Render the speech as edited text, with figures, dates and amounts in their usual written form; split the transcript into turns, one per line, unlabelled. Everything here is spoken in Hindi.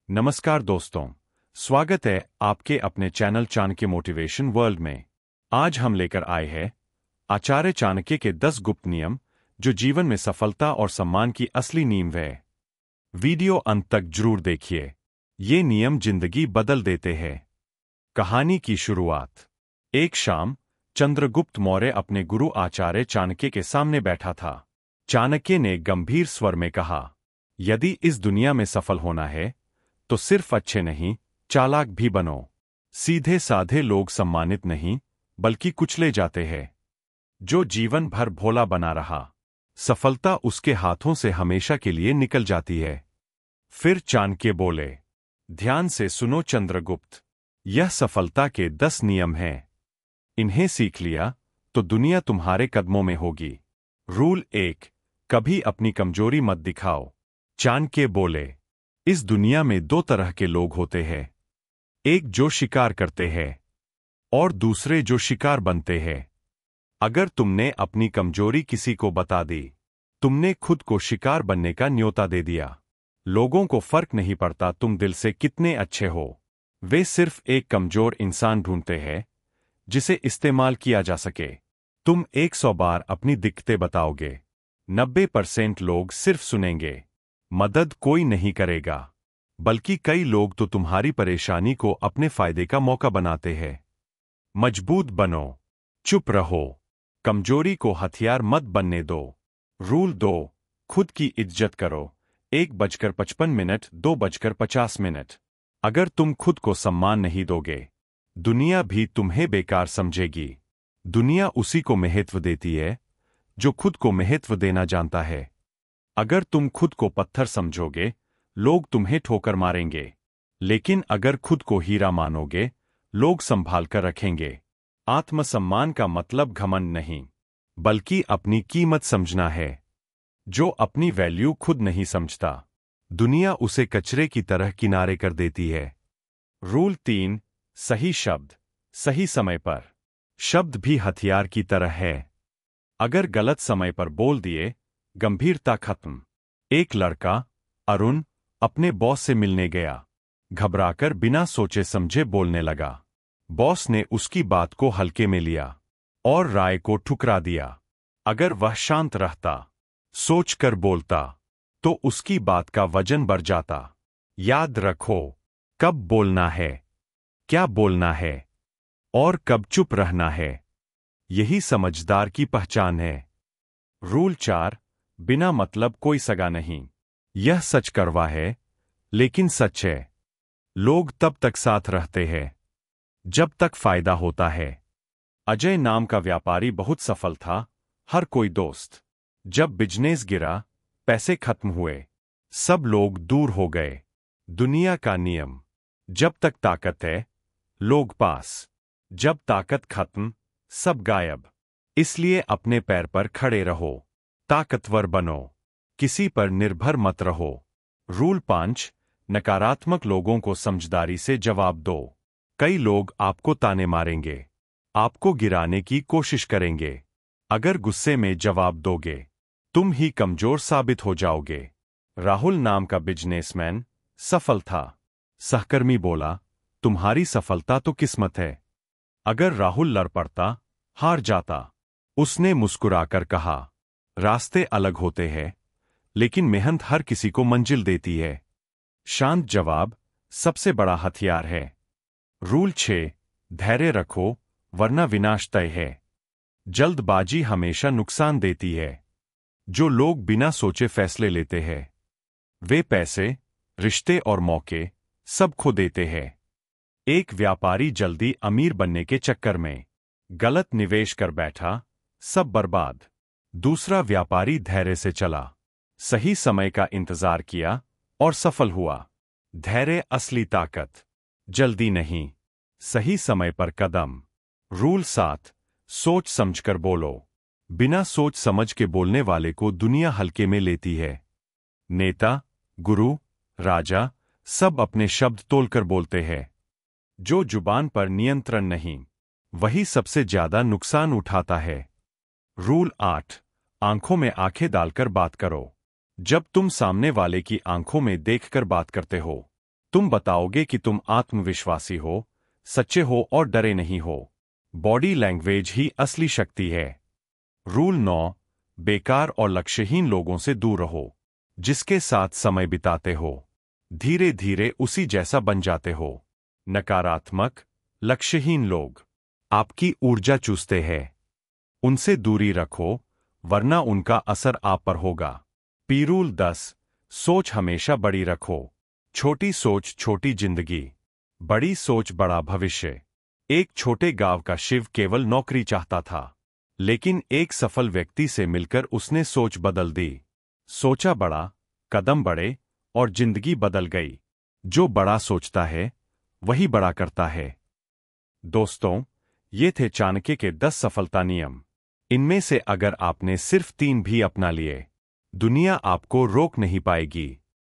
नमस्कार दोस्तों, स्वागत है आपके अपने चैनल चाणक्य मोटिवेशन वर्ल्ड में। आज हम लेकर आए हैं आचार्य चाणक्य के 10 गुप्त नियम जो जीवन में सफलता और सम्मान की असली नींव है। वीडियो अंत तक जरूर देखिए, ये नियम जिंदगी बदल देते हैं। कहानी की शुरुआत। एक शाम चंद्रगुप्त मौर्य अपने गुरु आचार्य चाणक्य के सामने बैठा था। चाणक्य ने गंभीर स्वर में कहा, यदि इस दुनिया में सफल होना है तो सिर्फ अच्छे नहीं, चालाक भी बनो। सीधे साधे लोग सम्मानित नहीं बल्कि कुचले जाते हैं। जो जीवन भर भोला बना रहा, सफलता उसके हाथों से हमेशा के लिए निकल जाती है। फिर चाणक्य बोले, ध्यान से सुनो चंद्रगुप्त, यह सफलता के 10 नियम हैं। इन्हें सीख लिया तो दुनिया तुम्हारे कदमों में होगी। रूल 1, कभी अपनी कमजोरी मत दिखाओ। चाणक्य बोले, इस दुनिया में 2 तरह के लोग होते हैं, एक जो शिकार करते हैं और दूसरे जो शिकार बनते हैं। अगर तुमने अपनी कमजोरी किसी को बता दी, तुमने खुद को शिकार बनने का न्योता दे दिया। लोगों को फर्क नहीं पड़ता तुम दिल से कितने अच्छे हो, वे सिर्फ एक कमजोर इंसान ढूंढते हैं जिसे इस्तेमाल किया जा सके। तुम 100 बार अपनी दिक्कतें बताओगे, 90% लोग सिर्फ सुनेंगे, मदद कोई नहीं करेगा, बल्कि कई लोग तो तुम्हारी परेशानी को अपने फायदे का मौका बनाते हैं। मजबूत बनो, चुप रहो, कमजोरी को हथियार मत बनने दो। रूल 2, खुद की इज्जत करो। 1:55, 2:50। अगर तुम खुद को सम्मान नहीं दोगे, दुनिया भी तुम्हें बेकार समझेगी। दुनिया उसी को महत्व देती है जो खुद को महत्व देना जानता है। अगर तुम खुद को पत्थर समझोगे, लोग तुम्हें ठोकर मारेंगे, लेकिन अगर खुद को हीरा मानोगे, लोग संभाल कर रखेंगे। आत्मसम्मान का मतलब घमंड नहीं, बल्कि अपनी कीमत समझना है। जो अपनी वैल्यू खुद नहीं समझता, दुनिया उसे कचरे की तरह किनारे कर देती है। रूल 3, सही शब्द सही समय पर। शब्द भी हथियार की तरह है। अगर गलत समय पर बोल दिए, गंभीरता खत्म। एक लड़का अरुण अपने बॉस से मिलने गया। घबराकर बिना सोचे समझे बोलने लगा। बॉस ने उसकी बात को हल्के में लिया और राय को ठुकरा दिया। अगर वह शांत रहता, सोचकर बोलता, तो उसकी बात का वजन बढ़ जाता। याद रखो, कब बोलना है, क्या बोलना है और कब चुप रहना है, यही समझदार की पहचान है। रूल 4, बिना मतलब कोई सगा नहीं। यह सच कड़वा है, लेकिन सच है। लोग तब तक साथ रहते हैं जब तक फायदा होता है। अजय नाम का व्यापारी बहुत सफल था, हर कोई दोस्त। जब बिजनेस गिरा, पैसे खत्म हुए, सब लोग दूर हो गए। दुनिया का नियम, जब तक ताकत है, लोग पास, जब ताकत खत्म, सब गायब। इसलिए अपने पैर पर खड़े रहो, ताकतवर बनो, किसी पर निर्भर मत रहो। रूल 5, नकारात्मक लोगों को समझदारी से जवाब दो। कई लोग आपको ताने मारेंगे, आपको गिराने की कोशिश करेंगे। अगर गुस्से में जवाब दोगे, तुम ही कमजोर साबित हो जाओगे। राहुल नाम का बिजनेसमैन सफल था। सहकर्मी बोला, तुम्हारी सफलता तो किस्मत है। अगर राहुल लड़ पड़ता, हार जाता। उसने मुस्कुराकर कहा, रास्ते अलग होते हैं, लेकिन मेहनत हर किसी को मंजिल देती है। शांत जवाब सबसे बड़ा हथियार है। रूल 6, धैर्य रखो वरना विनाश तय है। जल्दबाजी हमेशा नुकसान देती है। जो लोग बिना सोचे फैसले लेते हैं, वे पैसे, रिश्ते और मौके सब खो देते हैं। एक व्यापारी जल्दी अमीर बनने के चक्कर में गलत निवेश कर बैठा, सब बर्बाद। दूसरा व्यापारी धैर्य से चला, सही समय का इंतजार किया और सफल हुआ। धैर्य असली ताकत, जल्दी नहीं, सही समय पर कदम। रूल 7, सोच समझकर बोलो। बिना सोच समझ के बोलने वाले को दुनिया हल्के में लेती है। नेता, गुरु, राजा सब अपने शब्द तोलकर बोलते हैं। जो जुबान पर नियंत्रण नहीं, वही सबसे ज्यादा नुकसान उठाता है। रूल 8, आंखों में आंखें डालकर बात करो। जब तुम सामने वाले की आंखों में देखकर बात करते हो, तुम बताओगे कि तुम आत्मविश्वासी हो, सच्चे हो और डरे नहीं हो। बॉडी लैंग्वेज ही असली शक्ति है। रूल 9। बेकार और लक्ष्यहीन लोगों से दूर रहो। जिसके साथ समय बिताते हो, धीरे धीरे उसी जैसा बन जाते हो। नकारात्मक, लक्ष्यहीन लोग आपकी ऊर्जा चूसते हैं। उनसे दूरी रखो, वरना उनका असर आप पर होगा। पीरूल 10। सोच हमेशा बड़ी रखो। छोटी सोच छोटी जिंदगी, बड़ी सोच बड़ा भविष्य। एक छोटे गांव का शिव केवल नौकरी चाहता था, लेकिन एक सफल व्यक्ति से मिलकर उसने सोच बदल दी। सोचा बड़ा, कदम बढ़े और जिंदगी बदल गई। जो बड़ा सोचता है वही बड़ा करता है। दोस्तों, ये थे चाणक्य के 10 सफलता नियम। इनमें से अगर आपने सिर्फ 3 भी अपना लिए, दुनिया आपको रोक नहीं पाएगी।